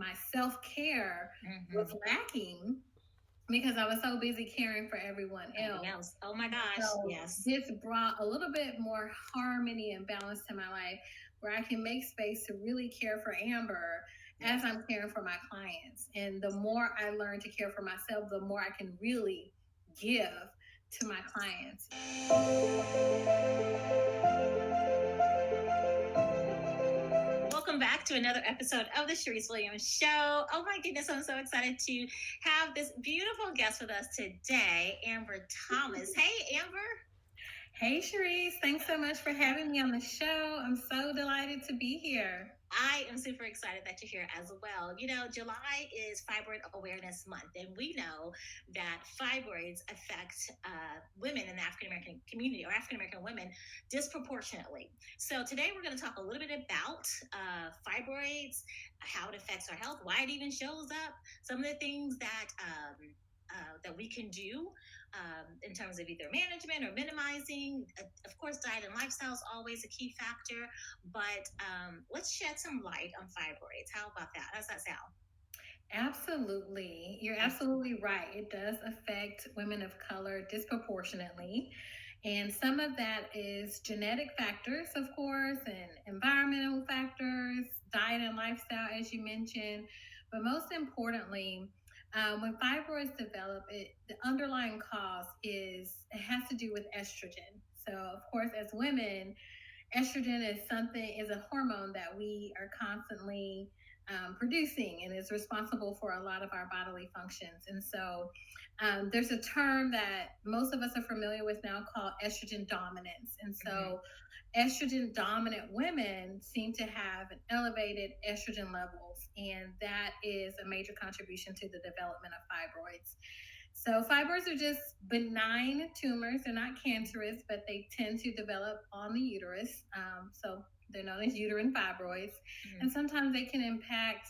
my self-care was Mm-hmm. lacking because I was so busy caring for everyone Everything else. else. Oh my gosh. So Yes. this brought a little bit more harmony and balance to my life where I can make space to really care for Amber as Yes. I'm caring for my clients. And the more I learn to care for myself, the more I can really give to my clients. Welcome back to another episode of the Charyse Williams Show. Oh my goodness, I'm so excited to have this beautiful guest with us today, Amber Thomas. Hey, Amber. Hey, Charyse, thanks so much for having me on the show. I'm so delighted to be here. I am super excited that you're here as well. You know, July is Fibroid Awareness Month, and we know that fibroids affect women in the African American community or African American women disproportionately. So today we're going to talk a little bit about fibroids, how it affects our health, why it even shows up, some of the things that we can do in terms of either management or minimizing. Of course, diet and lifestyle is always a key factor, but let's shed some light on fibroids. How about that? How does that sound? Absolutely. You're absolutely right. It does affect women of color disproportionately. And some of that is genetic factors, of course, and environmental factors, diet and lifestyle, as you mentioned. But most importantly, when fibroids develop, the underlying cause is it has to do with estrogen. So, of course, as women, estrogen is a hormone that we are constantly producing and is responsible for a lot of our bodily functions. And so there's a term that most of us are familiar with now called estrogen dominance. And Mm-hmm. so estrogen dominant women seem to have an elevated estrogen levels, and that is a major contribution to the development of fibroids. So fibroids are just benign tumors. They're not cancerous, but they tend to develop on the uterus. So they're known as uterine fibroids. Mm-hmm. And sometimes they can impact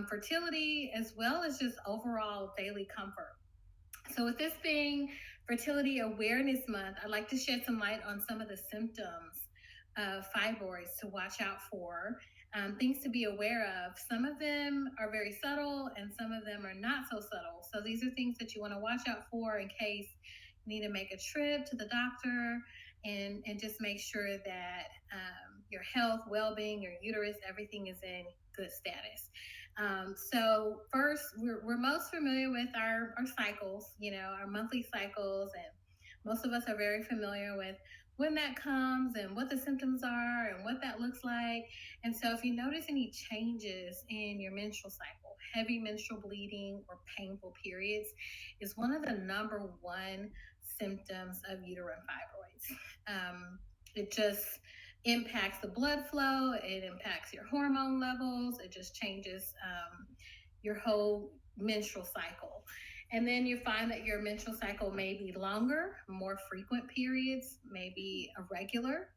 fertility as well as just overall daily comfort. So, with this being Fertility Awareness Month, I'd like to shed some light on some of the symptoms of fibroids to watch out for, things to be aware of. Some of them are very subtle, and some of them are not so subtle. So, these are things that you want to watch out for in case you need to make a trip to the doctor and just make sure that your health, well being, your uterus, everything is in good status. So first, we're most familiar with our cycles, our monthly cycles, and most of us are very familiar with when that comes and what the symptoms are and what that looks like. And so if you notice any changes in your menstrual cycle, heavy menstrual bleeding or painful periods is one of the number one symptoms of uterine fibroids. It just impacts the blood flow, it impacts your hormone levels, it just changes your whole menstrual cycle. And then you find that your menstrual cycle may be longer, more frequent periods, maybe irregular.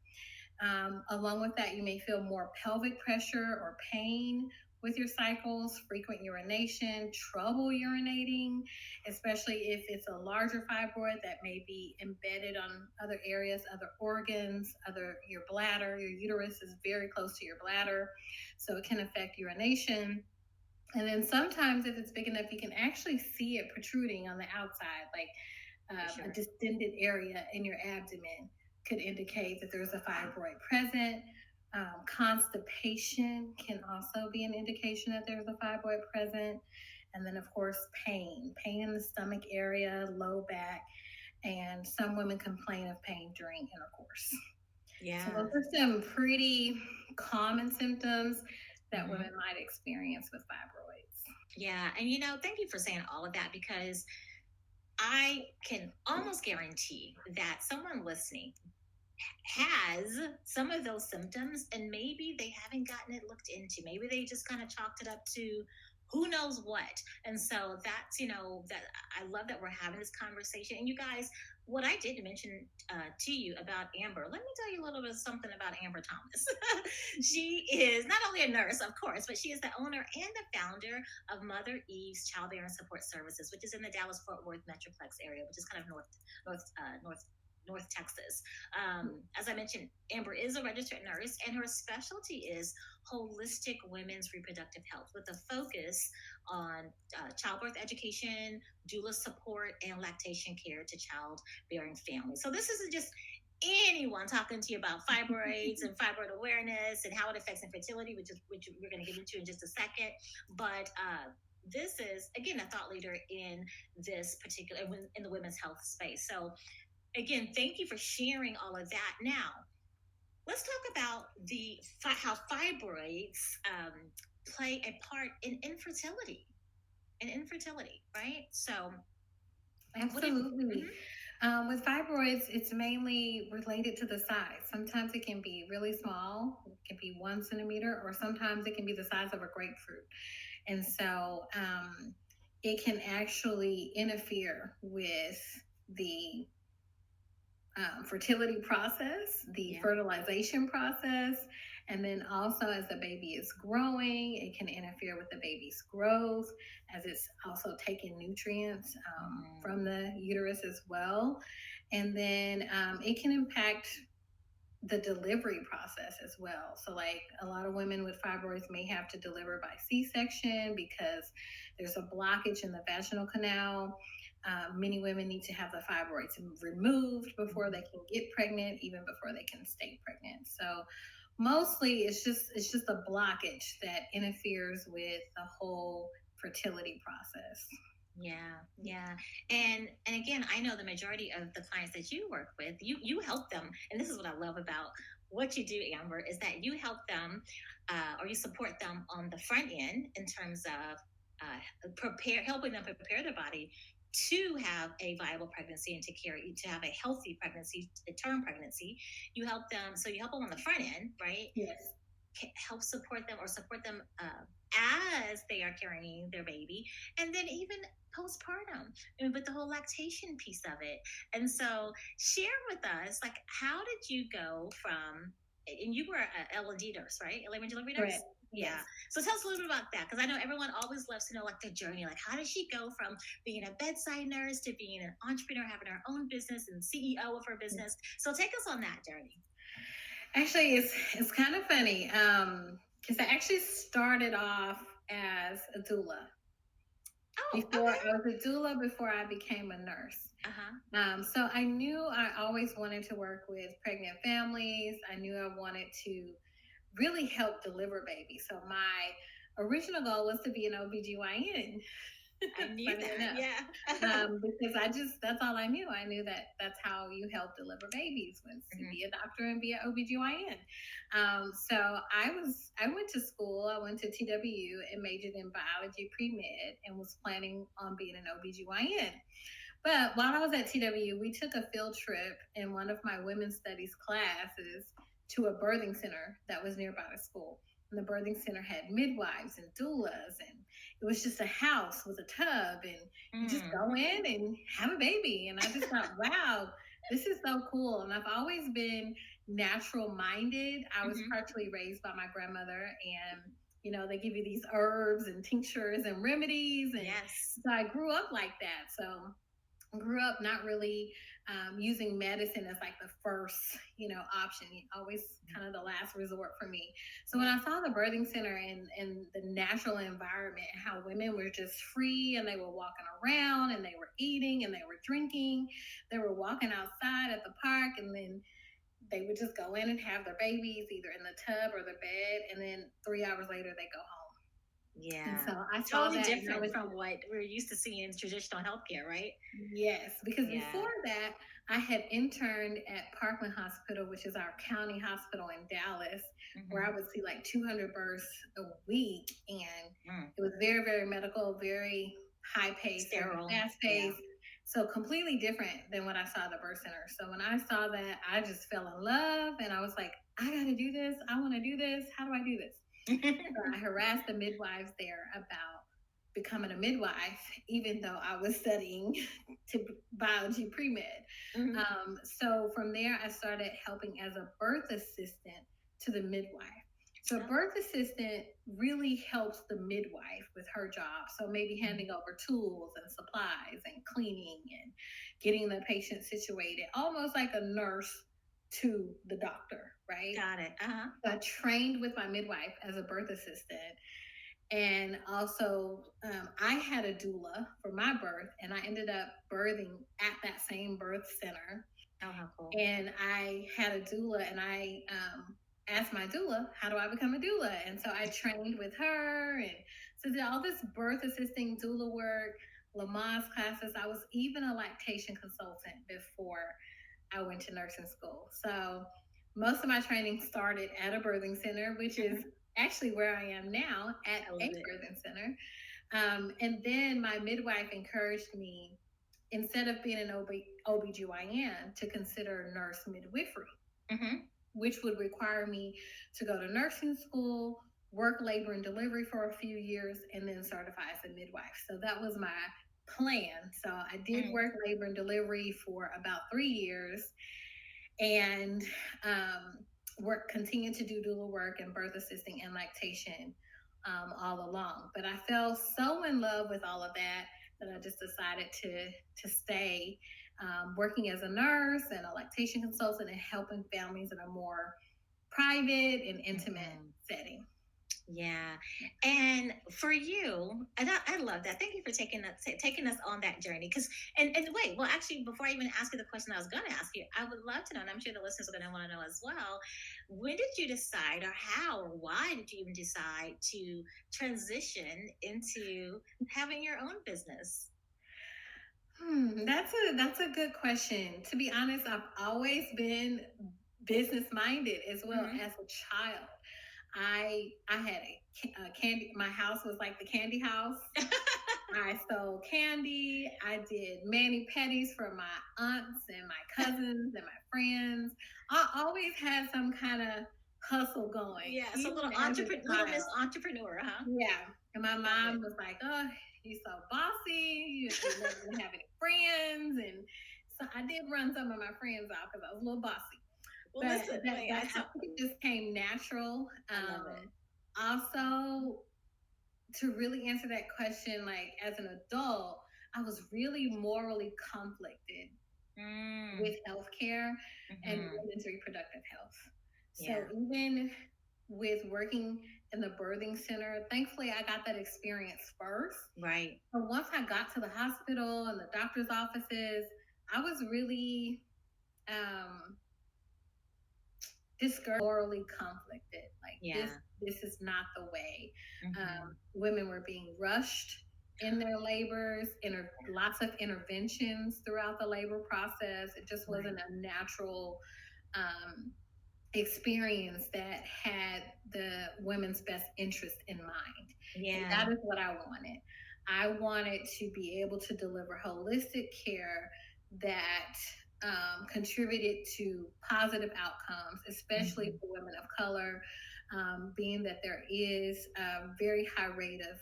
Along with that, you may feel more pelvic pressure or pain with your cycles, frequent urination, trouble urinating, especially if it's a larger fibroid that may be embedded on other areas, other organs, other your bladder. Your uterus is very close to your bladder, so it can affect urination. And then sometimes, if it's big enough, you can actually see it protruding on the outside, like For a sure. distended area in your abdomen could indicate that there's a fibroid present. Constipation can also be an indication that there's a fibroid present. And then, of course, pain in the stomach area, low back, and some women complain of pain during intercourse. So, those Yeah. are some pretty common symptoms that Mm-hmm. women might experience with fibroids. Yeah. And, you know, thank you for saying all of that because I can almost guarantee that someone listening has some of those symptoms and maybe they haven't gotten it looked into. Maybe they just kind of chalked it up to who knows what. And so that's, you know, that I love that we're having this conversation. And you guys, what I did mention to you about Amber, let me tell you a little bit of something about Amber Thomas. She is not only a nurse, of course, but she is the owner and the founder of Mother Eve's Childbearing Support Services, which is in the Dallas Fort Worth Metroplex area, which is kind of north North Texas. As I mentioned, Amber is a registered nurse, and her specialty is holistic women's reproductive health with a focus on childbirth education, doula support, and lactation care to childbearing families. So this isn't just anyone talking to you about fibroids and fibroid awareness and how it affects infertility, which we're going to get into in just a second. But this is again a thought leader in this particular in the women's health space. So again, thank you for sharing all of that. Now, let's talk about how fibroids play a part in infertility. Right? So, Absolutely. With fibroids, it's mainly related to the size. Sometimes it can be really small, it can be 1 centimeter, or sometimes it can be the size of a grapefruit. And so it can actually interfere with the fertility process, the fertilization process, and then also as the baby is growing, it can interfere with the baby's growth as it's also taking nutrients from the uterus as well. And then it can impact the delivery process as well. So, like a lot of women with fibroids may have to deliver by C-section because there's a blockage in the vaginal canal. Many women need to have the fibroids removed before they can get pregnant, even before they can stay pregnant. So, mostly it's just a blockage that interferes with the whole fertility process. Yeah. And again, I know the majority of the clients that you work with, you help them, and this is what I love about what you do, Amber, is that you help them or you support them on the front end in terms of helping them prepare their body to have a viable pregnancy and to have a healthy pregnancy, a term pregnancy. You help them on the front end, right? Yes. Help support them as they are carrying their baby, and then even postpartum and with the whole lactation piece of it. And so share with us, like, how did you go from, and you were a L&D nurse, right? Labor and delivery nurse? Right. Yeah. So tell us a little bit about that, because I know everyone always loves to know like the journey. Like, how did she go from being a bedside nurse to being an entrepreneur, having her own business and CEO of her business? So take us on that journey. Actually, it's kind of funny because I actually started off as a doula. Okay. I was a doula before I became a nurse. So I knew I always wanted to work with pregnant families. I knew I wanted to really help deliver babies. So my original goal was to be an OBGYN. I knew that, yeah. Because that's all I knew. I knew that that's how you help deliver babies, was to be a doctor and be an OBGYN. So I went to school, I went to TWU and majored in biology pre-med and was planning on being an OBGYN. But while I was at TWU, we took a field trip in one of my women's studies classes to a birthing center that was nearby the school. And the birthing center had midwives and doulas, and it was just a house with a tub, and you just go in and have a baby. And I just thought, wow, this is so cool. And I've always been natural minded. I was partially raised by my grandmother, and they give you these herbs and tinctures and remedies, and so I grew up like that. So grew up not really using medicine as like the first, option, always kind of the last resort for me. So when I saw the birthing center and the natural environment, how women were just free and they were walking around and they were eating and they were drinking, they were walking outside at the park, and then they would just go in and have their babies either in the tub or the bed, and then 3 hours later they go home. Yeah. And so I saw totally that different from what we're used to seeing in traditional healthcare, right? Yes, because before that, I had interned at Parkland Hospital, which is our county hospital in Dallas, where I would see like 200 births a week. And it was very, very medical, very high paced, sterile, fast paced. So completely different than what I saw at the birth center. So when I saw that, I just fell in love, and I was like, I got to do this. I want to do this. How do I do this? So I harassed the midwives there about becoming a midwife, even though I was studying to biology pre-med. So from there, I started helping as a birth assistant to the midwife. So Oh, birth assistant really helps the midwife with her job. So maybe handing over tools and supplies and cleaning and getting the patient situated, almost like a nurse to the doctor, right? got it. Uh-huh. So I trained with my midwife as a birth assistant. And also, I had a doula for my birth, and I ended up birthing at that same birth center. Oh, how cool. And I had a doula, and I asked my doula, how do I become a doula? And so I trained with her, and so did all this birth assisting doula work, Lamaze classes. I was even a lactation consultant before I went to nursing school. So most of my training started at a birthing center, which is actually where I am now at I a love it. birthing center. And then my midwife encouraged me, instead of being an OBGYN, to consider nurse midwifery, Mm-hmm. which would require me to go to nursing school, work labor and delivery for a few years, and then certify as a midwife. So that was my plan. So I did Mm. work labor and delivery for about 3 years, and continued to do doula work and birth assisting and lactation all along. But I fell so in love with all of that that I just decided to stay working as a nurse and a lactation consultant and helping families in a more private and intimate setting. Yeah. And for you, and I love that. Thank you for taking us on that journey. And wait, well, actually, before I even ask you the question I was going to ask you, I would love to know, and I'm sure the listeners are going to want to know as well. When did you decide, or how, or why did you even decide to transition into having your own business? That's a good question. To be honest, I've always been business minded as well Mm-hmm. as a child. I had a candy. My house was like the candy house. I sold candy. I did mani pedis for my aunts and my cousins and my friends. I always had some kind of hustle going, Yeah, so even as a little child. Miss Entrepreneur, huh? Yeah. And my Love mom it. was like, oh, you're so bossy. You're never going to have any friends. And so I did run some of my friends off because I was a little bossy. Well, But listen, wait, I think it just came natural. I love it. Also, to really answer that question, like as an adult, I was really morally conflicted with healthcare and Mm-hmm. women's reproductive health. So Yeah. even with working in the birthing center, thankfully I got that experience first. Right. But once I got to the hospital and the doctor's offices, I was really um, discouraged, morally conflicted. Like Yeah. this is not the way. Mm-hmm. Women were being rushed in their labors, lots of interventions throughout the labor process. It just Right. wasn't a natural um, experience that had the women's best interest in mind. And Yeah. that is what I wanted. I wanted to be able to deliver holistic care that contributed to positive outcomes, especially Mm-hmm. for women of color, being that there is a very high rate of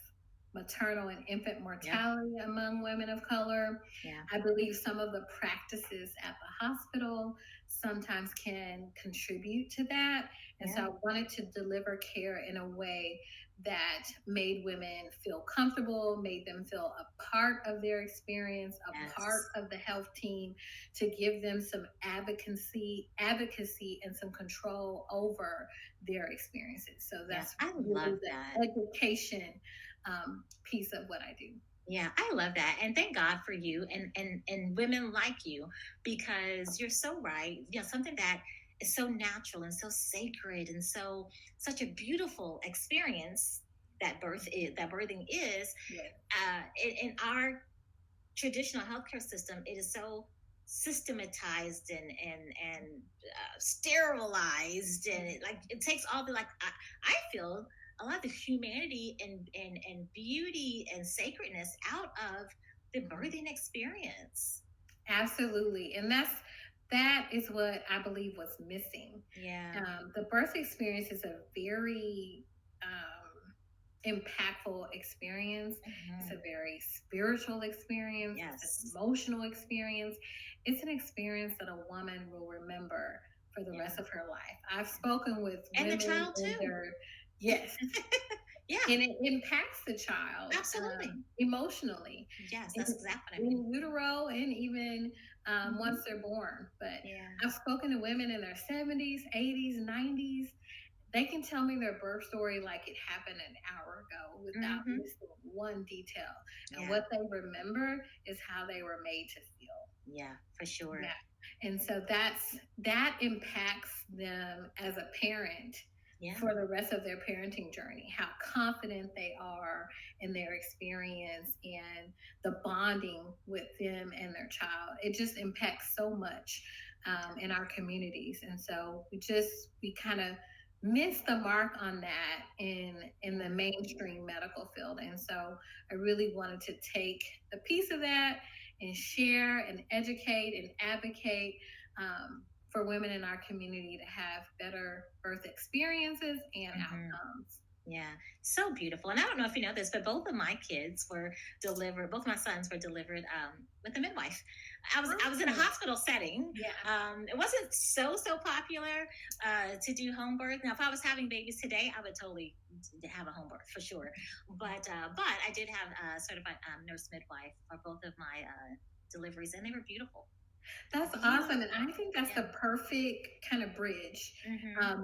maternal and infant mortality among women of color. Yeah. I believe some of the practices at the hospital sometimes can contribute to that. And so I wanted to deliver care in a way that made women feel comfortable, made them feel a part of their experience, a part of the health team, to give them some advocacy and some control over their experiences. So that's I love really that. the education piece of what I do. Yeah, I love that. And thank God for you and women like you, because you're so right. You know, something that is so natural and so sacred and such a beautiful experience that birthing is. Yes. In our traditional healthcare system, it is so systematized and sterilized, and it takes all the I feel a lot of the humanity and beauty and sacredness out of the birthing experience. Absolutely. And that is what I believe was missing. Yeah. The birth experience is a very impactful experience. It's a very spiritual experience. It's an Yes. emotional experience. It's an experience that a woman will remember for the Yeah. rest of her life. I've spoken with And the women child in too. their, yes, Yeah, and it impacts the child absolutely. emotionally Yes, in, that's exactly what I mean. utero and even once they're born. But Yeah. I've spoken to women in their 70s, 80s, 90s. They can tell me their birth story like it happened an hour ago without missing one detail. And Yeah. what they remember is how they were made to feel. Yeah, for sure. Yeah. And so that impacts them as a parent Yeah. for the rest of their parenting journey, how confident they are in their experience and the bonding with them and their child. It just impacts so much in our communities. And so we kind of missed the mark on that in the mainstream medical field. And so I really wanted to take a piece of that and share and educate and advocate for women in our community to have better birth experiences and outcomes. Yeah, so beautiful. And I don't know if you know this, but both of my kids were delivered. Both my sons were delivered with a midwife. I was in a hospital setting. Yeah. It wasn't so popular to do home birth. Now, if I was having babies today, I would totally have a home birth for sure. But I did have a certified nurse midwife for both of my deliveries, and they were beautiful. That's awesome. And I think that's the perfect kind of bridge.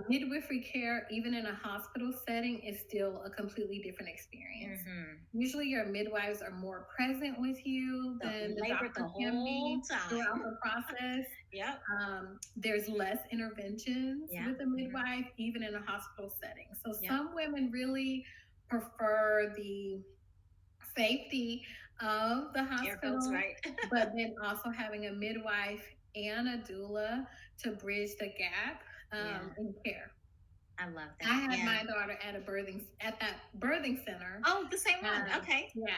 Midwifery care, even in a hospital setting, is still a completely different experience. Usually your midwives are more present with you than the doctor can be throughout the process. Yep. There's less interventions with a midwife, even in a hospital setting. So some women really prefer the safety of the hospital, right. but then also having a midwife and a doula to bridge the gap in care. I love that. I had my daughter at that birthing center. Oh, the same one. Okay. Yeah.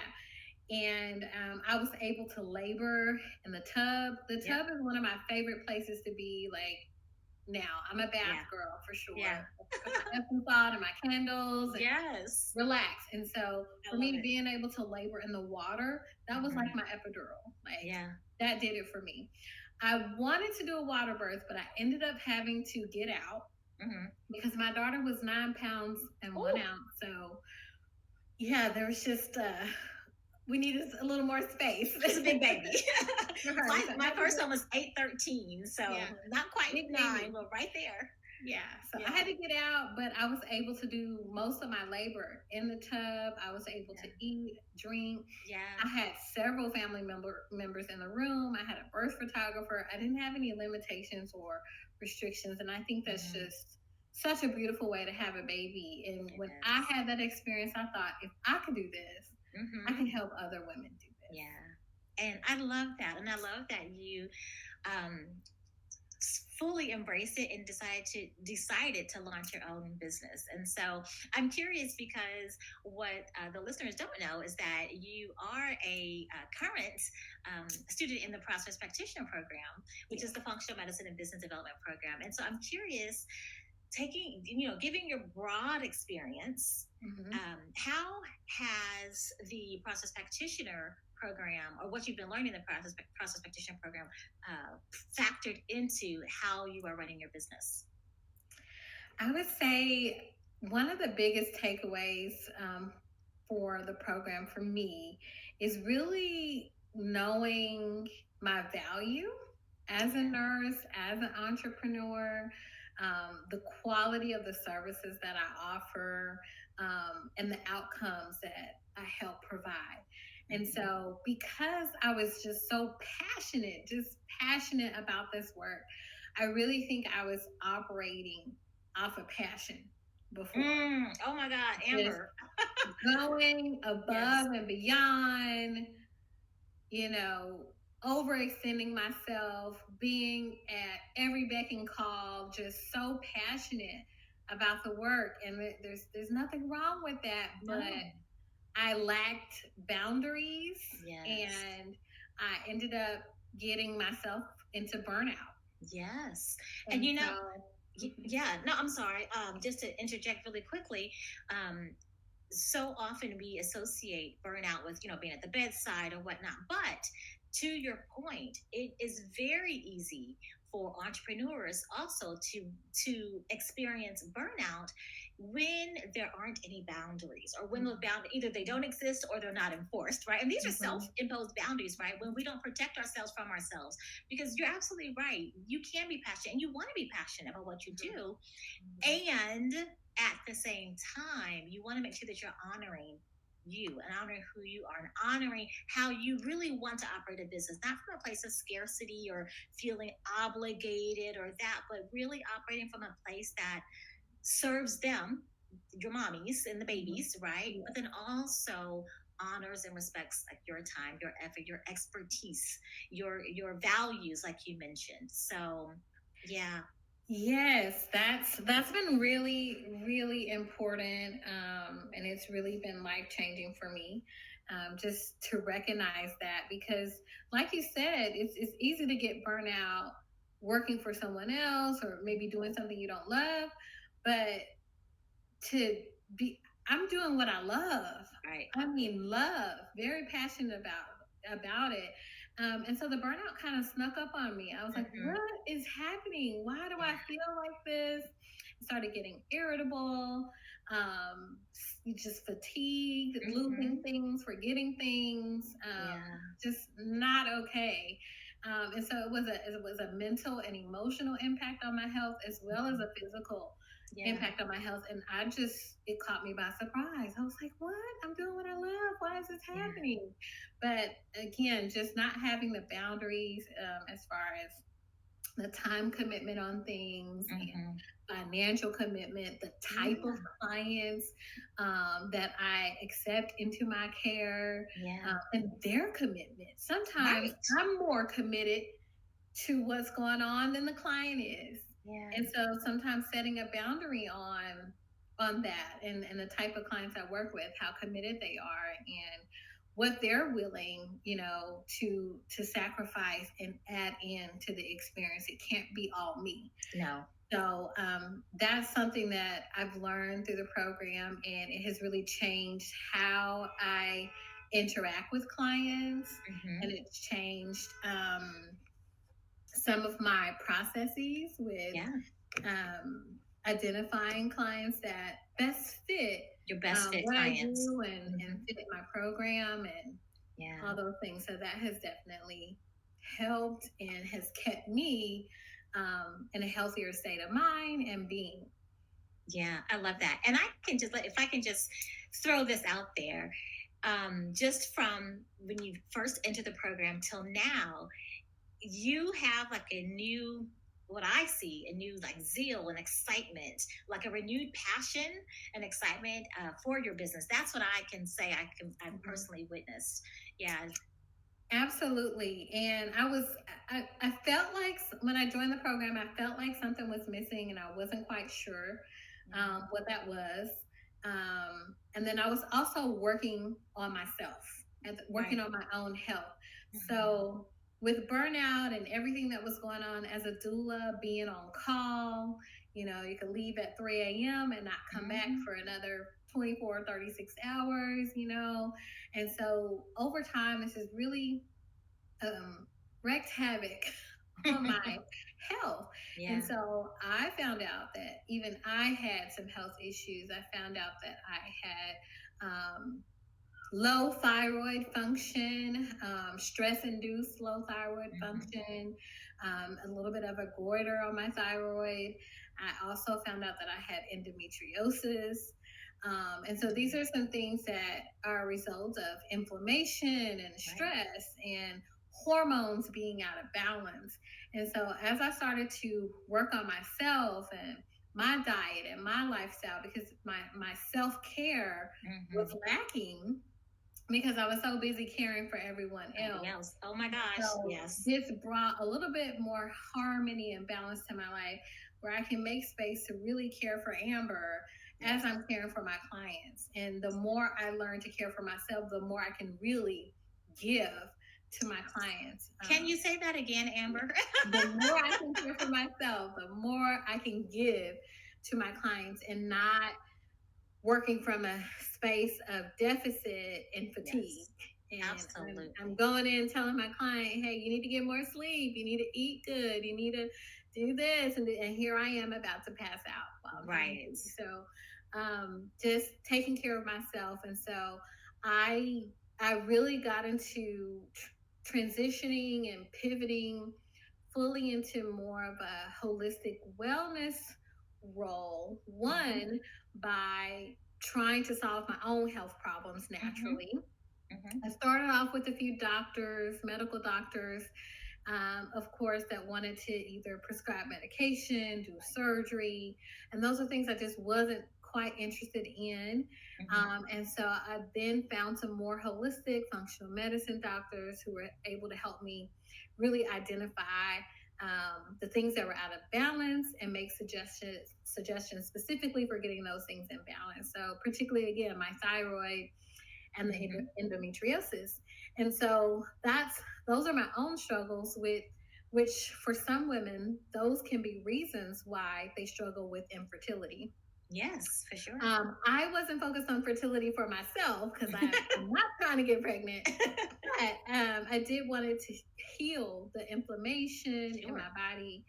And I was able to labor in the tub. The tub is one of my favorite places to be. Like, now I'm a bath girl for sure. Yeah. My Epsom salt and my candles. And yes. Relax. And so for me, being able to labor in the water, that was like my epidural. Like, that did it for me. I wanted to do a water birth, but I ended up having to get out because my daughter was 9 pounds and 1 ounce. So yeah, there was just we needed a little more space. It's a big baby. my first one was 8'13", so not quite 9, but right there. Yeah, so I had to get out, but I was able to do most of my labor in the tub. I was able to eat, drink. Yeah, I had several family members in the room. I had a birth photographer. I didn't have any limitations or restrictions, and I think that's just such a beautiful way to have a baby. And when I had that experience, I thought, if I could do this, I can help other women do this. Yeah, and I love that, and I love that you fully embraced it and decided to launch your own business. And so I'm curious, because what the listeners don't know is that you are a current student in the process practitioner program, which is the functional medicine and business development program. And so I'm curious, giving your broad experience, how has the process practitioner program, or what you've been learning in the process practitioner program, factored into how you are running your business? I would say one of the biggest takeaways for the program for me is really knowing my value as a nurse, as an entrepreneur, the quality of the services that I offer, and the outcomes that I help provide. And so because I was just so passionate about this work, I really think I was operating off of passion before. Oh my God, Amber. Going above and beyond, overextending myself, being at every beck and call, just so passionate about the work. And there's nothing wrong with that, but I lacked boundaries, and I ended up getting myself into burnout. Yes. And no, I'm sorry. Just to interject really quickly, so often we associate burnout with, being at the bedside or whatnot. But to your point, it is very easy for entrepreneurs also to experience burnout when there aren't any boundaries, or when those boundaries, either they don't exist or they're not enforced, right? And these are self-imposed boundaries, right? When we don't protect ourselves from ourselves, because you're absolutely right. You can be passionate and you want to be passionate about what you do. And at the same time, you want to make sure that you're honoring you and honoring who you are and honoring how you really want to operate a business, not from a place of scarcity or feeling obligated or that, but really operating from a place that serves them, your mommies and the babies, right? But then also honors and respects like your time, your effort, your expertise, your values, like you mentioned. So yeah. Yes, that's been really, really important, and it's really been life changing for me, just to recognize that, because, like you said, it's easy to get burnout working for someone else or maybe doing something you don't love, but to be, I'm doing what I love. Right. I mean, love, very passionate about it. And so the burnout kind of snuck up on me. I was like, what is happening? Why do I feel like this? I started getting irritable, just fatigued, losing things, forgetting things, just not okay. And so it was a mental and emotional impact on my health, as well as a physical impact on my health. And it caught me by surprise. I was like, what? I'm doing what I love. Why is this happening? But again, just not having the boundaries, as far as the time commitment on things, and financial commitment, the type of clients that I accept into my care, and their commitment. Sometimes I'm more committed to what's going on than the client is. And so sometimes setting a boundary on that, and the type of clients I work with, how committed they are, and what they're willing, to sacrifice and add in to the experience. It can't be all me. No. So that's something that I've learned through the program, and it has really changed how I interact with clients, and it's changed some of my processes with identifying clients that best fit your best fit what clients. I do, and fit my program, and all those things. So that has definitely helped and has kept me in a healthier state of mind and being. Yeah, I love that. And if I can just throw this out there, just from when you first entered the program till now, you have like a new, what I see, a new like zeal and excitement, like a renewed passion and excitement for your business. That's what I can say. I've personally witnessed. Yeah. Absolutely. And I felt like when I joined the program, I felt like something was missing, and I wasn't quite sure what that was. And then I was also working on myself, working on my own health. So with burnout and everything that was going on as a doula, being on call, you could leave at 3 a.m. and not come back for another 24, 36 hours, And so over time, this has really wreaked havoc on my health. And so I found out that even I had some health issues. I found out that I had low thyroid function, stress-induced low thyroid function, a little bit of a goiter on my thyroid. I also found out that I had endometriosis. And so these are some things that are a result of inflammation and stress and hormones being out of balance. And so as I started to work on myself and my diet and my lifestyle, because my self-care was lacking, because I was so busy caring for everyone else. Oh my gosh. So yes. This brought a little bit more harmony and balance to my life, where I can make space to really care for Amber as I'm caring for my clients. And the more I learn to care for myself, the more I can really give to my clients. Can you say that again, Amber? The more I can care for myself, the more I can give to my clients, and not working from a space of deficit and fatigue. And Absolutely. I'm going in telling my client, hey, you need to get more sleep. You need to eat good. You need to do this. And here I am about to pass out while I'm trying to Right. eat. So just taking care of myself. And so I, I really got into transitioning and pivoting fully into more of a holistic wellness role. Mm-hmm. One, by trying to solve my own health problems Mm-hmm. naturally. Mm-hmm. I started off with a few doctors, medical doctors, of course, that wanted to either prescribe medication, do surgery, and those are things I just wasn't quite interested in. Mm-hmm. And so I then found some more holistic functional medicine doctors who were able to help me really identify the things that were out of balance and make suggestions specifically for getting those things in balance. So particularly again, my thyroid and the Mm-hmm. endometriosis. And so those are my own struggles with which for some women those can be reasons why they struggle with infertility. Yes, for sure. I wasn't focused on fertility for myself because I'm not trying to get pregnant, but I did wanted to heal the inflammation in Sure. my body,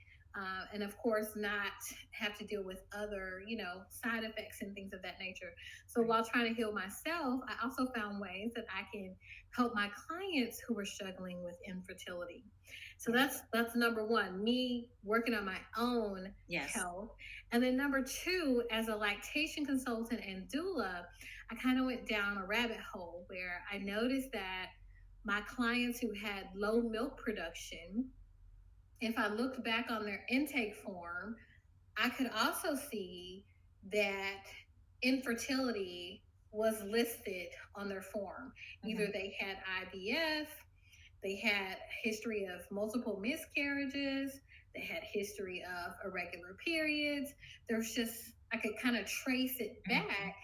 and of course not have to deal with other, side effects and things of that nature. So Right. while trying to heal myself, I also found ways that I can help my clients who were struggling with infertility. So Yeah. that's number one, me working on my own Yes. health. And then number two, as a lactation consultant and doula, I kind of went down a rabbit hole where I noticed that my clients who had low milk production, if I looked back on their intake form, I could also see that infertility was listed on their form. Either Mm-hmm. they had IVF, they had history of multiple miscarriages, they had history of irregular periods. There's just, I could kind of trace it Mm-hmm. back.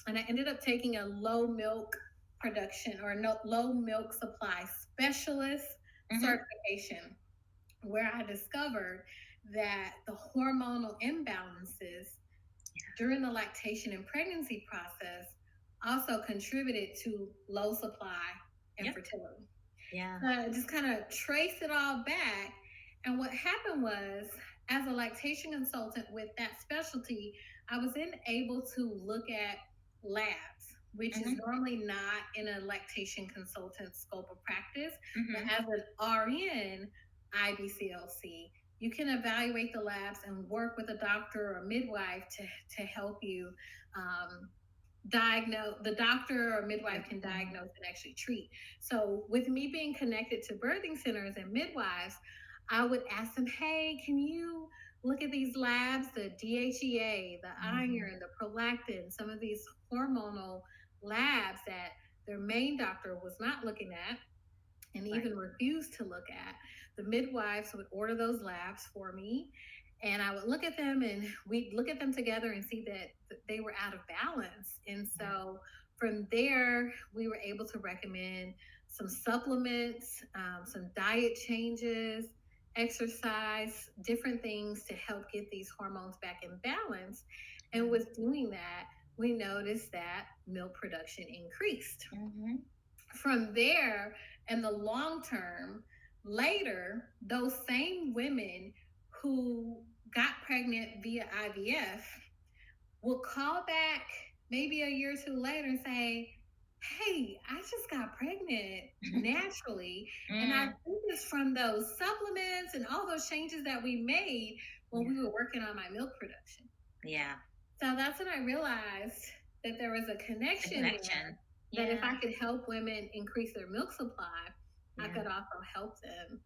And I ended up taking a low milk production or no, low milk supply specialist Mm-hmm. certification, where I discovered that the hormonal imbalances during the lactation and pregnancy process also contributed to low supply Yep. infertility. Yeah. So I just kind of traced it all back. And what happened was, as a lactation consultant with that specialty, I was then able to look at labs, which is Mm-hmm. normally not in a lactation consultant scope of practice. But Mm-hmm. as an RN, IBCLC, you can evaluate the labs and work with a doctor or midwife to help you um, diagnose. The doctor or midwife can Mm-hmm. diagnose and actually treat. So with me being connected to birthing centers and midwives, I would ask them, hey, can you look at these labs, the DHEA, the Mm-hmm. iron, the prolactin, some of these hormonal labs that their main doctor was not looking at and Right. even refused to look at. The midwives would order those labs for me, and I would look at them and we'd look at them together and see that they were out of balance. And Yeah. so from there, we were able to recommend some supplements, some diet changes, exercise, different things to help get these hormones back in balance. And with doing that, we noticed that milk production increased. Mm-hmm. From there, in the long term, later, those same women who got pregnant via IVF will call back maybe a year or two later and say, hey, I just got pregnant naturally. And I Mm. think it's from those supplements and all those changes that we made when Yeah. we were working on my milk production. Yeah. So that's when I realized that there was a The connection there, connection. that if Yeah. I could help women increase their milk supply, I Yeah. could also help them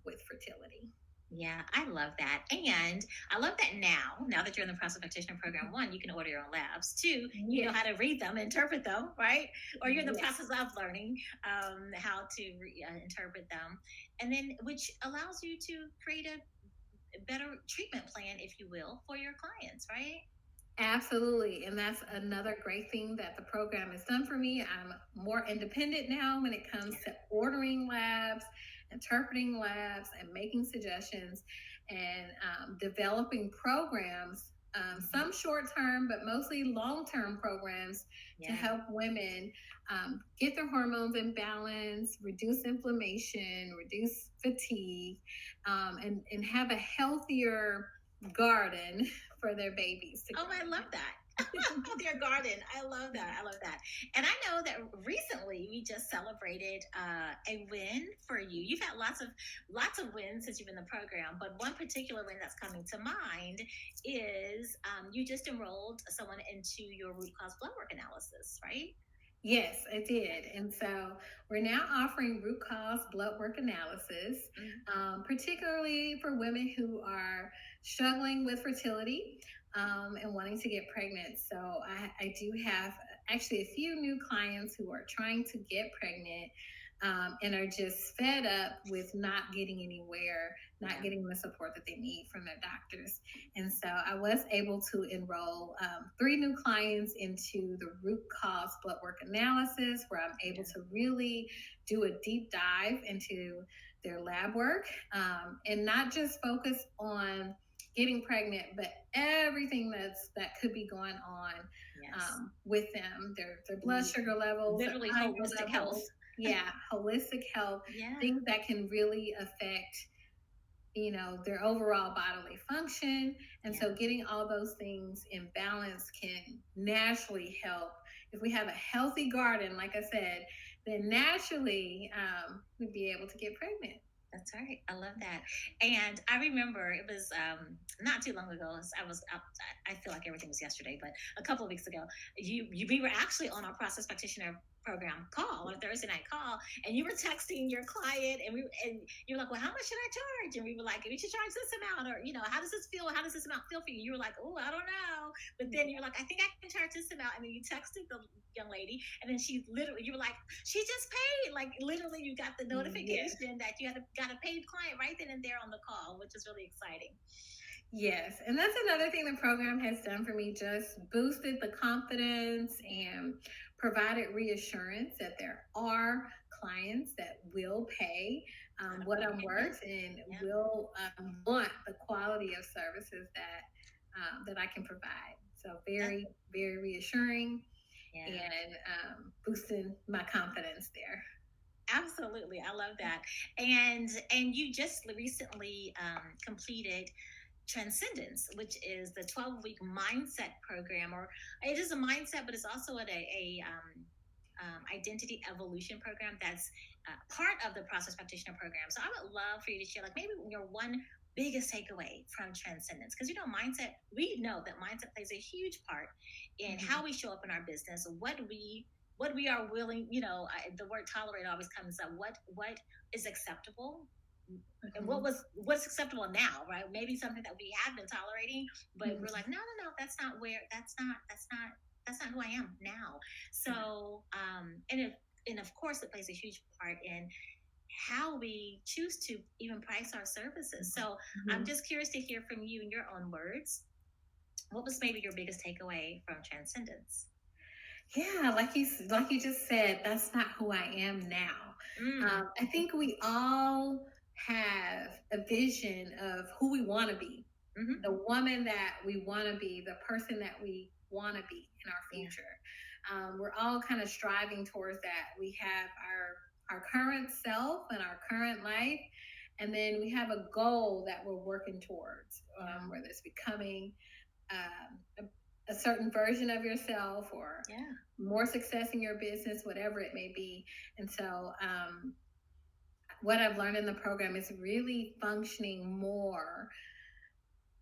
with fertility. Yeah, I love that. And I love that now that you're in the process practitioner program, one, you can order your own labs. Two, you know Yes, how to read them, interpret them, right? Or you're in the yes, process of learning how to interpret them. And then, which allows you to create a better treatment plan, if you will, for your clients, right? absolutely. And that's another great thing that the program has done for me. I'm more independent now when it comes to ordering labs, interpreting labs, and making suggestions and developing programs some short term, but mostly long term programs to Yeah. help women get their hormones in balance, reduce inflammation, reduce fatigue, and have a healthier garden for their babies to Oh, grow I love in. that. Their garden. I love that. I love that. And I know that recently we just celebrated a win for you. You've had lots of wins since you've been in the program, but one particular win that's coming to mind is you just enrolled someone into your root cause blood work analysis, right? Yes, I did. And so we're now offering root cause blood work analysis, Mm-hmm. particularly for women who are struggling with fertility and wanting to get pregnant. So I do have actually a few new clients who are trying to get pregnant and are just fed up with not getting anywhere, not Yeah. getting the support that they need from their doctors. And so I was able to enroll three new clients into the root cause blood work analysis, where I'm able to really do a deep dive into their lab work and not just focus on getting pregnant, but everything that could be going on Yes. with them, their blood sugar levels, their Literally iron holistic health. levels. Yeah, holistic health, Yeah. things that can really affect their overall bodily function. And Yeah. so getting all those things in balance can naturally help. If we have a healthy garden, like I said, then naturally we'd be able to get pregnant. That's right. I love that. And I remember it was not too long ago. I feel like everything was yesterday, but a couple of weeks ago, we were actually on our process practitioner program call, on a Thursday night call, and you were texting your client, and you were like, "Well, how much should I charge?" And we were like, "We should charge this amount," or how does this feel? How does this amount feel for you? You were like, "Oh, I don't know," but then you're like, "I think I can charge this amount," and then you texted the young lady, and then you were like, "She just paid!" Like literally, you got the Yes. notification that you got a paid client right then and there on the call, which is really exciting. Yes, and that's another thing the program has done for me, just boosted the confidence and provided reassurance that there are clients that will pay Out of what I'm pocket, yeah, worth and yeah, will want the quality of services that I can provide. So that, very, very reassuring yeah. and boosting my confidence there. Absolutely, I love that. And you just recently completed Transcendence, which is the 12-week mindset program, or it is a mindset, but it's also a identity evolution program that's part of the process practitioner program. So I would love for you to share, like maybe your one biggest takeaway from Transcendence, because mindset. We know that mindset plays a huge part in Mhm. how we show up in our business, what we are willing. The word tolerate always comes up. What is acceptable, and Mhm. what's acceptable now, right? Maybe something that we have been tolerating, but we're Mhm. like, no, no, no, that's not who I am now. Yeah. So, and of course, it plays a huge part in how we choose to even price our services. So, I'm Mhm. just curious to hear from you in your own words. What was maybe your biggest takeaway from Transcendence? Yeah, like you just said, that's not who I am now. I think we all have a vision of who we want to be, Mm-hmm. the woman that we want to be, the person that we want to be in our Yeah. future. We're all kind of striving towards that. We have our current self and our current life, and then we have a goal that we're working towards, Yeah. whether it's becoming a certain version of yourself or Yeah. more success in your business, whatever it may be. And so, what I've learned in the program is really functioning more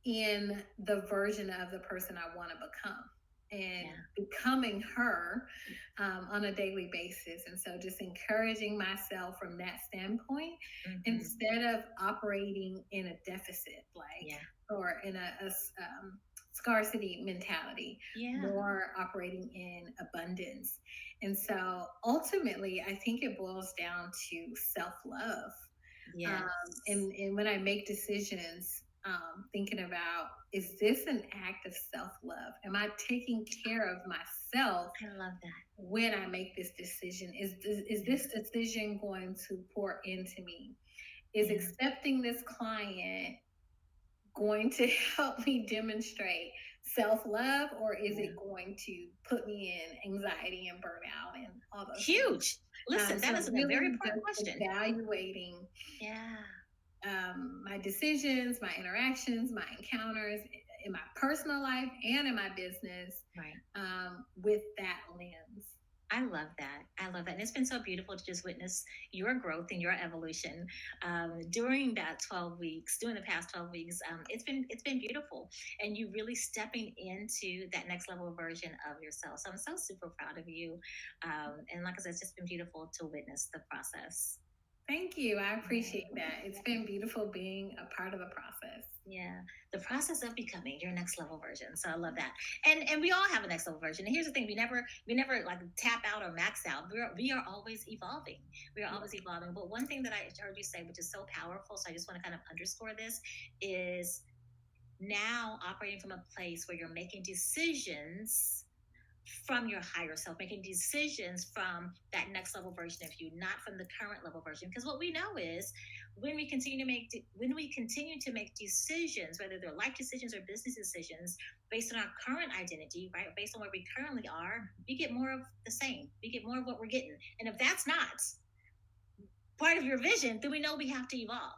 in the version of the person I want to become and Yeah. becoming her on a daily basis. And so, just encouraging myself from that standpoint Mm-hmm. instead of operating in a deficit, like, Yeah. or in a scarcity mentality, Yeah. more operating in abundance. And so, ultimately, I think it boils down to self love. Yes. And when I make decisions, thinking about, is this an act of self love? Am I taking care of myself I love that. when I make this decision? Is this decision going to pour into me? Is Yeah. accepting this client going to help me demonstrate self-love, or is it going to put me in anxiety and burnout and all those things? Huge. Listen, that So is a very really important just question. evaluating Yeah. my decisions, my interactions, my encounters in my personal life and in my business, Right. with that lens. I love that. I love that. And it's been so beautiful to just witness your growth and your evolution during that 12 weeks, during the past 12 weeks. It's been beautiful. And you really stepping into that next level version of yourself. So I'm so super proud of you. And like I said, it's just been beautiful to witness the process. Thank you. I appreciate that. It's been beautiful being a part of the process. Yeah, the process of becoming your next level version. So I love that, and we all have a next level version. And here's the thing: we never like tap out or max out. We are always evolving. We are always evolving. But one thing that I heard you say, which is so powerful, so I just want to kind of underscore this, is now operating from a place where you're making decisions from your higher self, making decisions from that next level version of you, not from the current level version. Because what we know is when we continue to make decisions, whether they're life decisions or business decisions, based on our current identity, right, based on where we currently are, we get more of the same. We get more of what we're getting. And if that's not part of your vision, then we know we have to evolve.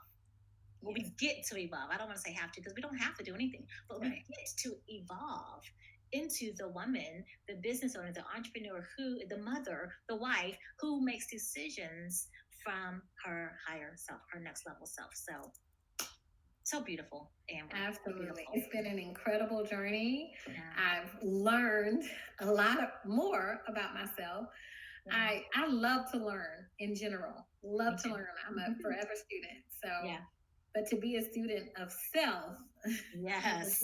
Well, we get to evolve. I don't want to say have to because we don't have to do anything, but we get to evolve into the woman, the business owner, the entrepreneur, the mother, the wife who makes decisions from her higher self, her next level self. So beautiful, Amber. Absolutely. Beautiful. It's been an incredible journey. Yeah. I've learned a lot more about myself. Yeah. I love to learn in general. Love to learn. I'm a forever student. So yeah. But to be a student of self, yes,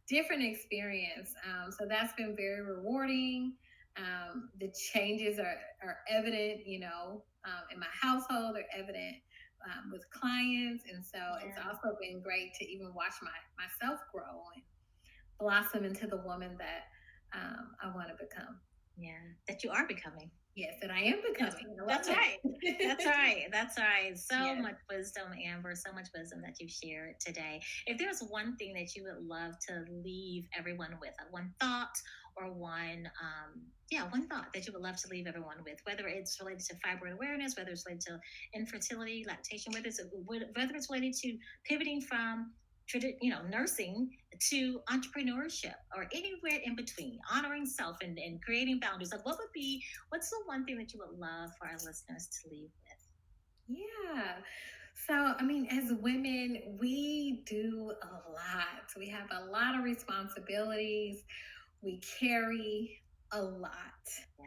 different experience. So that's been very rewarding. The changes are evident, in my household. They're evident with clients, and so it's also been great to even watch myself grow and blossom into the woman that I want to become. Yeah, that you are becoming. Yes, that I am becoming. That's right. That's right. That's right. So much wisdom, Amber. So much wisdom that you shared today. If there's one thing that you would love to leave everyone with, one thought or one thought that you would love to leave everyone with, whether it's related to fibroid awareness, whether it's related to infertility, lactation, whether it's related to pivoting from nursing to entrepreneurship or anywhere in between, honoring self and creating boundaries. Like, what's the one thing that you would love for our listeners to leave with? Yeah. So, I mean, as women, we do a lot. We have a lot of responsibilities. We carry a lot.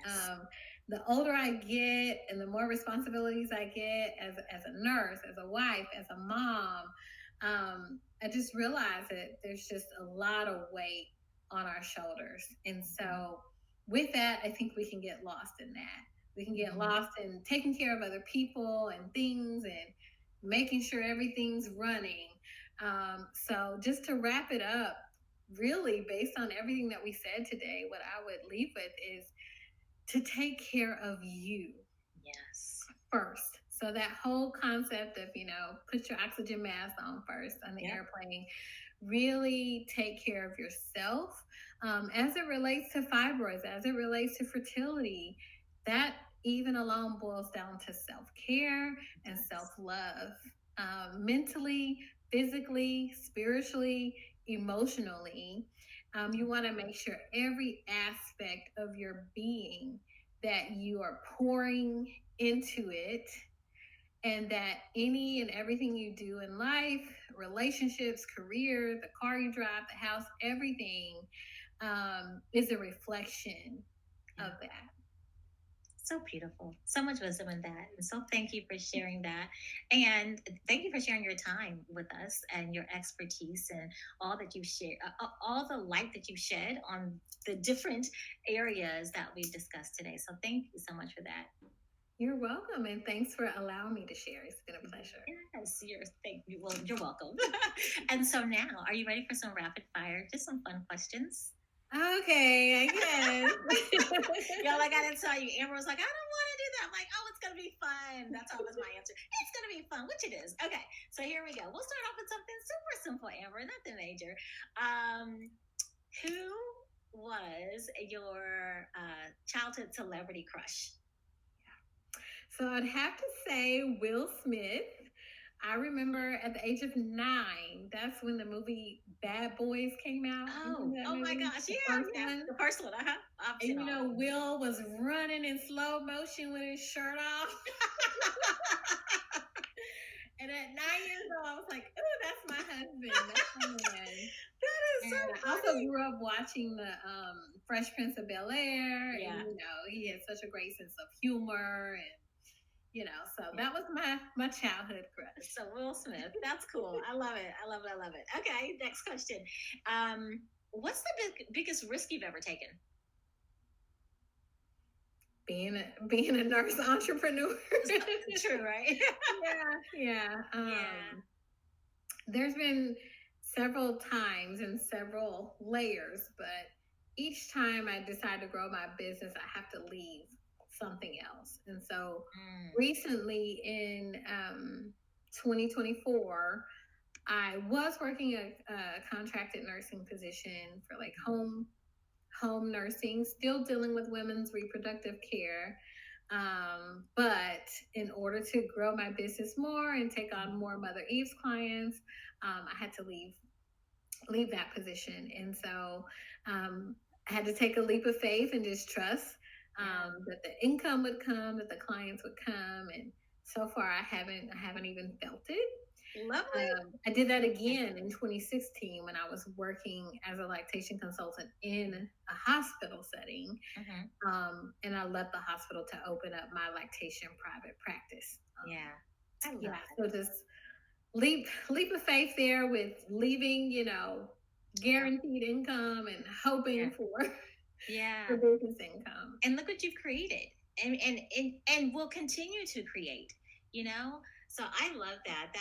Yes. The older I get and the more responsibilities I get as a nurse, as a wife, as a mom, I just realize that there's just a lot of weight on our shoulders. And so with that, I think we can get lost in that. We can get lost in taking care of other people and things and making sure everything's running. So just to wrap it up, really based on everything that we said today, what I would leave with is to take care of you. Yes. First. So that whole concept of, put your oxygen mask on first on the airplane, really take care of yourself as it relates to fibroids, as it relates to fertility. That even alone boils down to self-care and self-love, mentally, physically, spiritually, emotionally. You want to make sure every aspect of your being that you are pouring into it, and that any and everything you do in life, relationships, career, the car you drive, the house, everything is a reflection of that. So beautiful. So much wisdom in that. And so thank you for sharing that. And thank you for sharing your time with us and your expertise and all that you share, all the light that you shed on the different areas that we discussed today. So thank you so much for that. You're welcome, and thanks for allowing me to share. It's been a pleasure. Yes, you're welcome. And so now, are you ready for some rapid fire? Just some fun questions. Okay, I guess. Y'all, I gotta tell you, Amber was like, I don't want to do that. I'm like, oh, it's gonna be fun. That's always my answer. It's gonna be fun, which it is. Okay, so here we go. We'll start off with something super simple, Amber, nothing major. Who was your childhood celebrity crush? So I'd have to say Will Smith. I remember at the age of 9, that's when the movie Bad Boys came out. You Oh, remember that oh my movie? gosh. The Yeah, first yeah. one. The first one. I've And seen all of them. Will was running in slow motion with his shirt off. And at 9 years old, I was like, "Oh, that's my husband. That's my man." That is so And I also funny. grew up watching the Fresh Prince of Bel Air, Yeah. and he had such a great sense of humor, and so Yeah. that was my childhood crush. So Will Smith. That's cool. I love it. I love it. I love it. Okay, next question. What's the biggest risk you've ever taken? Being a nurse entrepreneur. True, right? Yeah. There's been several times and several layers, but each time I decide to grow my business, I have to leave something else. And so recently in 2024, I was working a contracted nursing position for like home nursing, still dealing with women's reproductive care. But in order to grow my business more and take on more Mother Eve's clients, I had to leave that position. And so I had to take a leap of faith and just trust that the income would come, that the clients would come. And so far I haven't even felt it. Lovely. I did that again in 2016 when I was working as a lactation consultant in a hospital setting. And I left the hospital to open up my lactation private practice. I love that. So just leap of faith there with leaving, guaranteed income and hoping for business income. And look what you've created, and will continue to create. So I love that.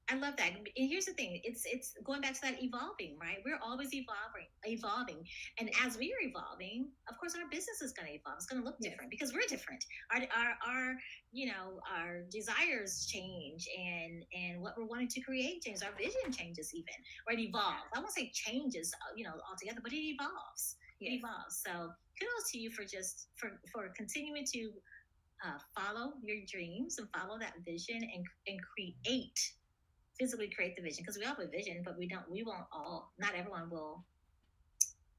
I love that. And here's the thing: it's going back to that evolving, right? We're always evolving, and as we are evolving, of course, our business is going to evolve. It's going to look different because we're different. Our desires change, and what we're wanting to create changes. Our vision changes, even, or it evolves. I won't say changes, altogether, but it evolves. It evolves. So kudos to you for continuing to follow your dreams and follow that vision and physically create the vision, because we all have a vision, but not everyone will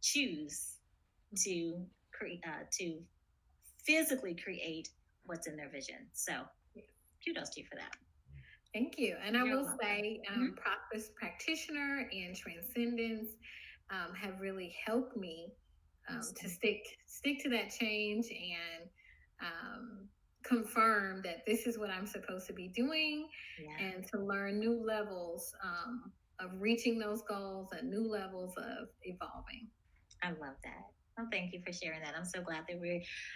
choose to physically create what's in their vision. So kudos to you for that. Thank you. And I will say Prosperous Practitioner and Transcendence have really helped me to stick to that change and confirm that this is what I'm supposed to be doing, and to learn new levels of reaching those goals and new levels of evolving. I love that. Well, thank you for sharing that. I'm so glad that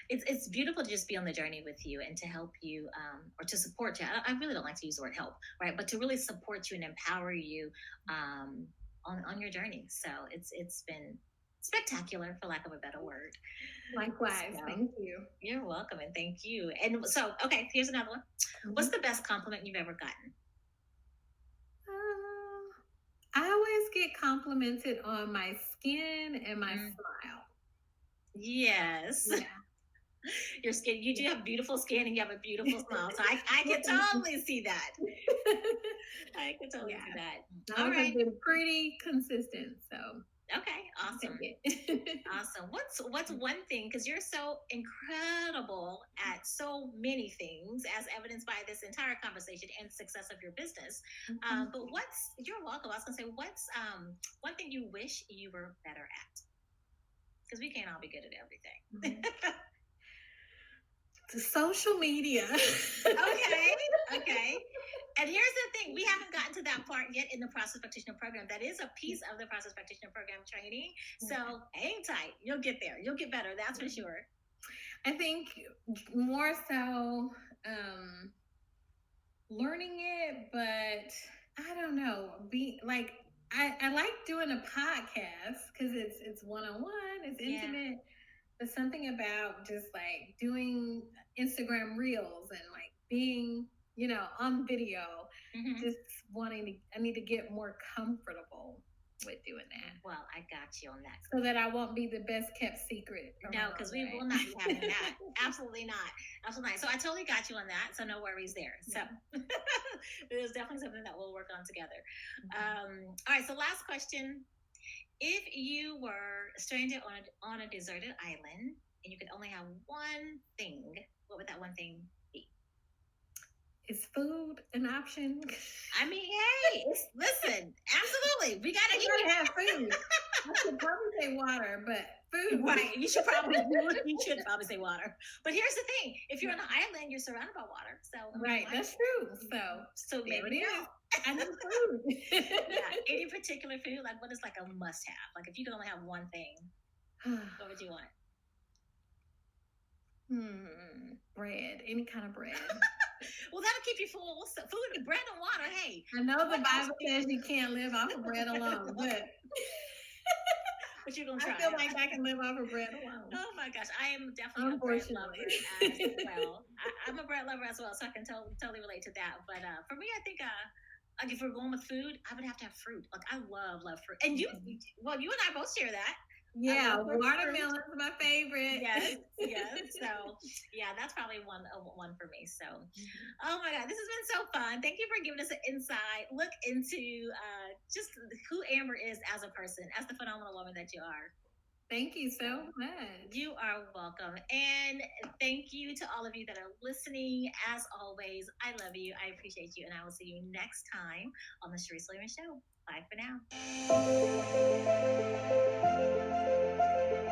it's beautiful to just be on the journey with you and to help you, or to support you. I really don't like to use the word help, right? But to really support you and empower you on your journey. So it's been spectacular, for lack of a better word. Likewise. Thank you. You're welcome, and thank you. And so, okay, here's another one. What's the best compliment you've ever gotten? I always get complimented on my skin and my smile. Yes. Yeah. Your skin, you do have beautiful skin and you have a beautiful smile. So I can totally see that. I can totally see that. All right. I've been pretty consistent. So okay, awesome. Awesome. What's one thing, because you're so incredible at so many things, as evidenced by this entire conversation and success of your business. But you're welcome. I was gonna say, what's one thing you wish you were better at? Because we can't all be good at everything. Social media. Okay. And here's the thing: we haven't gotten to that part yet in the Process Practitioner Program. That is a piece of the Process Practitioner Program training. So hang tight. You'll get there. You'll get better. That's for sure. I think more so learning it, but I don't know. I like doing a podcast because it's one-on-one, it's intimate. But something about just like doing Instagram reels and like being, on video, just I need to get more comfortable with doing that. Well, I got you on that. So that I won't be the best kept secret. No, because we will not be having that. Absolutely not. Absolutely not. So I totally got you on that. So no worries there. So there's definitely something that we'll work on together. All right. So last question. If you were stranded on a deserted island and you could only have one thing, what would that one thing be? Is food an option? I mean, hey, listen, absolutely. We gotta have food. I should probably say water, but food. Right. You should probably say water. But here's the thing: if you're on an island, you're surrounded by water. So right, that's true. So maybe it is. I need food. Yeah. Any particular food? Like, what is like a must-have? Like, if you could only have one thing, what would you want? Bread. Any kind of bread. Well, that'll keep you full. Food, bread, and water. Hey, I know the Bible says you can't live off of bread alone, but you're gonna try. I feel like I can live off of bread alone. Oh my gosh, I am definitely a bread lover as well. I'm a bread lover as well, so I can totally relate to that. But for me, I think like if we're going with food, I would have to have fruit. Like I love fruit, and you and I both share that. Yeah, watermelon is my favorite. Yes. So, yeah, that's probably one for me. So, oh my God, this has been so fun. Thank you for giving us an inside look into just who Amber is as a person, as the phenomenal woman that you are. Thank you so much. You are welcome. And thank you to all of you that are listening. As always, I love you. I appreciate you. And I will see you next time on the Charyse Williams Show. Bye for now.